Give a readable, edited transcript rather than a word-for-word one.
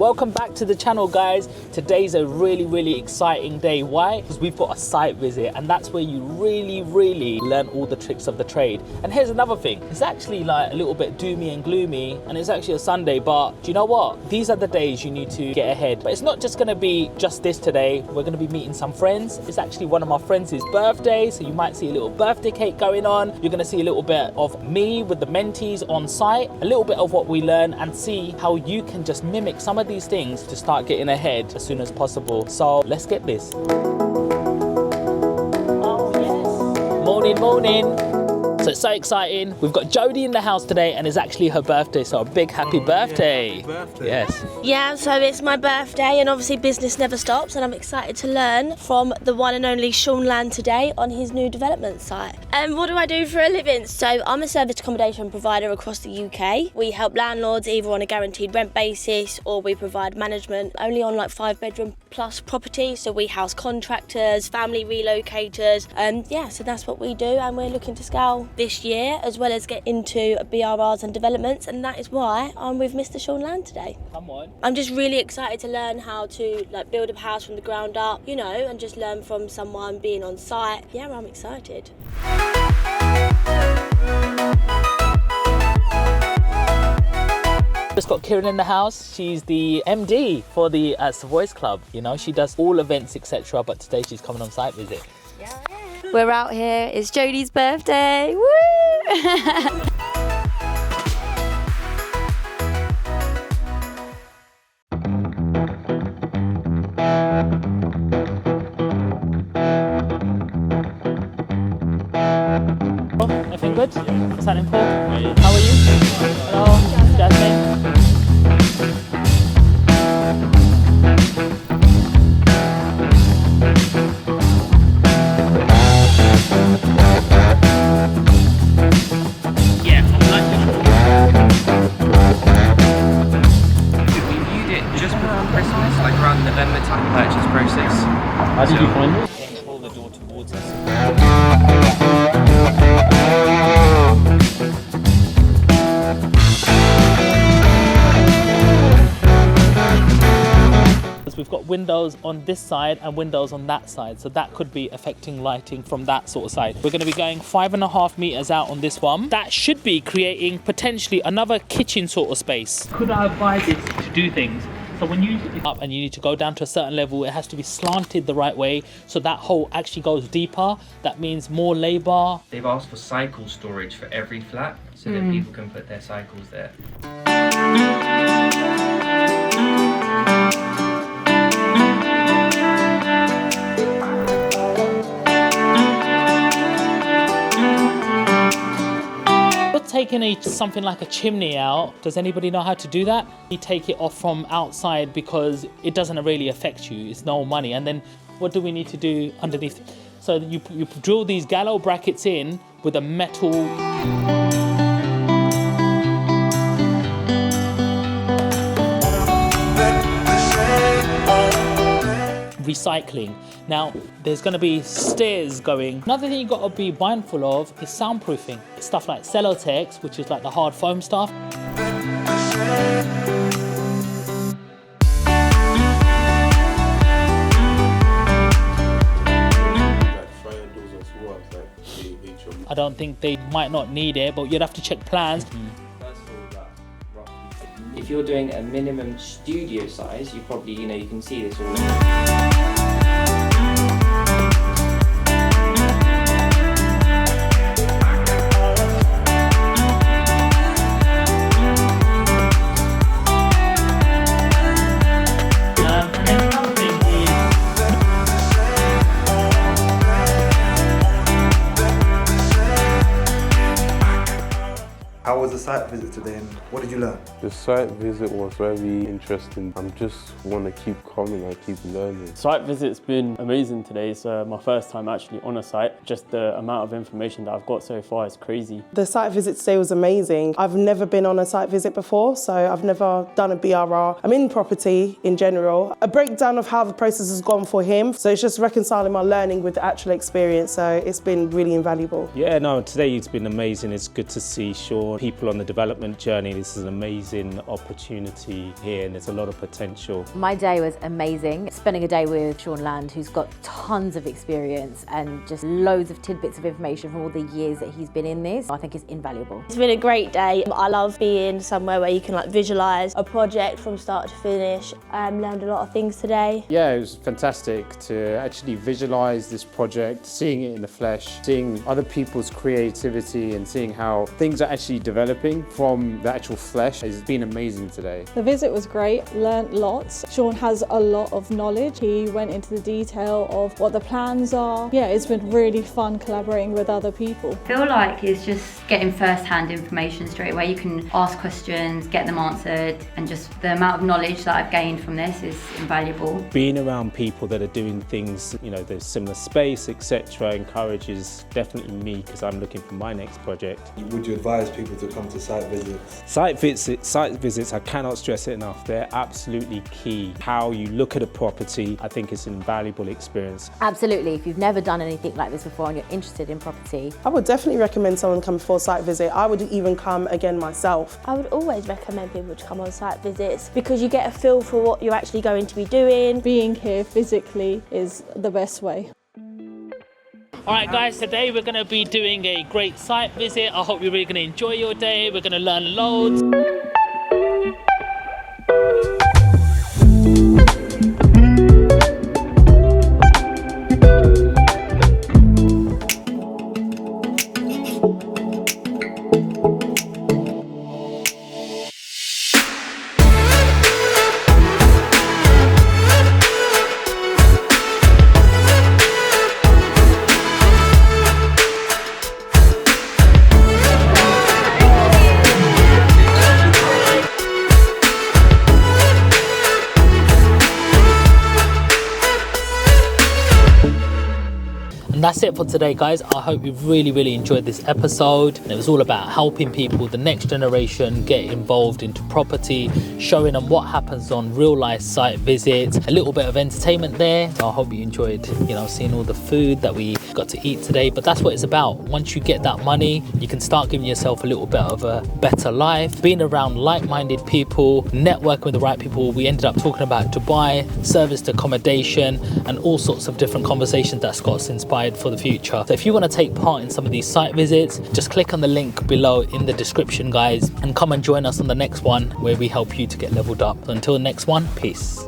Welcome back to the channel, guys. Today's a really exciting day. Why? Because we've got a site visit, and that's where you really learn all the tricks of the trade. And here's another thing, it's actually like a little bit doomy and gloomy, and it's actually a Sunday, but do you know what? These are the days you need to get ahead. But it's not just gonna be just this today. We're gonna be meeting some friends. It's actually one of my friends' birthday, so you might see a little birthday cake going on. You're gonna see a little bit of me with the mentees on site, a little bit of what we learn, and see how you can just mimic some of these things to start getting ahead as soon as possible. So let's get this. Oh yes. Morning. So it's so exciting. We've got Jodie in the house today, and it's actually her birthday, so a big happy birthday. Yeah, happy birthday. Yes. Yeah, so it's my birthday, and obviously business never stops, and I'm excited to learn from the one and only Sean Land today on his new development site. And what do I do for a living? So I'm a service accommodation provider across the UK. We help landlords either on a guaranteed rent basis, or we provide management only on like 5-bedroom plus property. So we house contractors, family relocators, yeah, so that's what we do, and we're looking to scale this year, as well as get into BRRs and developments, and that is why I'm with Mr. Sean Land today. Come on. I'm just really excited to learn how to like build a house from the ground up, you know, and just learn from someone being on site. Yeah, I'm excited. Just got Kieran in the house. She's the MD for the Savoy's Club. You know, she does all events, etc. But today she's coming on site visit. Yeah. We're out here. It's Jodie's birthday. Woo! Everything good? What's happening, Paul? How are you? Hello, Jasmine. We viewed it just before Christmas, like around November time purchase process. How did you find it? Pull the door towards us. We've got windows on this side and windows on that side, so that could be affecting lighting from that sort of side. We're going to be going 5.5 meters out on this one. That should be creating potentially another kitchen sort of space. Could I buy this to do things? So when you up and you need to go down to a certain level, it has to be slanted the right way, so that hole actually goes deeper. That means more labor. They've asked for cycle storage for every flat, so that people can put their cycles there. Taking something like a chimney out, does anybody know how to do that? You take it off from outside because it doesn't really affect you, it's no money. And then what do we need to do underneath? So you drill these gallows brackets in with a metal recycling. Now there's going to be stairs going. Another thing you've got to be mindful of is soundproofing. Stuff like Celotex, which is like the hard foam stuff. I don't think they might not need it, but you'd have to check plans. If you're doing a minimum studio size, you probably, you can see this all. How was the site visit today, and what did you learn? The site visit was very interesting. I just want to keep coming, I keep learning. Site visit's been amazing today. It's my first time actually on a site. Just the amount of information that I've got so far is crazy. The site visit today was amazing. I've never been on a site visit before, so I've never done a BRR. I'm in property in general. A breakdown of how the process has gone for him, so it's just reconciling my learning with the actual experience, so it's been really invaluable. Yeah, no, today it's been amazing. It's good to see Sean, people on the development journey. This is an amazing opportunity here and there's a lot of potential. My day was amazing. Spending a day with Sean Land, who's got tons of experience and just loads of tidbits of information from all the years that he's been in this, I think is invaluable. It's been a great day. I love being somewhere where you can like visualise a project from start to finish. Learned a lot of things today. Yeah, it was fantastic to actually visualise this project, seeing it in the flesh, seeing other people's creativity and seeing how things are actually developing from the actual flesh. It's been amazing today. The visit was great, learnt lots. Sean has a lot of knowledge. He went into the detail of what the plans are. Yeah, it's been really fun collaborating with other people. I feel like it's just getting first-hand information straight away. You can ask questions, get them answered, and just the amount of knowledge that I've gained from this is invaluable. Being around people that are doing things, you know, there's similar space, etc., encourages definitely me because I'm looking for my next project. Would you advise people to come to site visits? Site visits, I cannot stress it enough. They're absolutely key. How you look at a property, I think it's an invaluable experience. Absolutely, if you've never done anything like this before and you're interested in property. I would definitely recommend someone come for a site visit. I would even come again myself. I would always recommend people to come on site visits because you get a feel for what you're actually going to be doing. Being here physically is the best way. Alright guys, today we're going to be doing a great site visit. I hope you're really going to enjoy your day. We're going to learn loads. That's it for today, guys. I hope you've really enjoyed this episode. It was all about helping people, the next generation, get involved into property, showing them what happens on real life site visits, a little bit of entertainment there. I hope you enjoyed, you know, seeing all the food that we got to eat today. But that's what it's about. Once you get that money, you can start giving yourself a little bit of a better life, being around like-minded people, networking with the right people. We ended up talking about Dubai, serviced accommodation, and all sorts of different conversations that's got us inspired for the future. So if you want to take part in some of these site visits, just click on the link below in the description, guys, and come and join us on the next one where we help you to get leveled up. So until the next one, peace.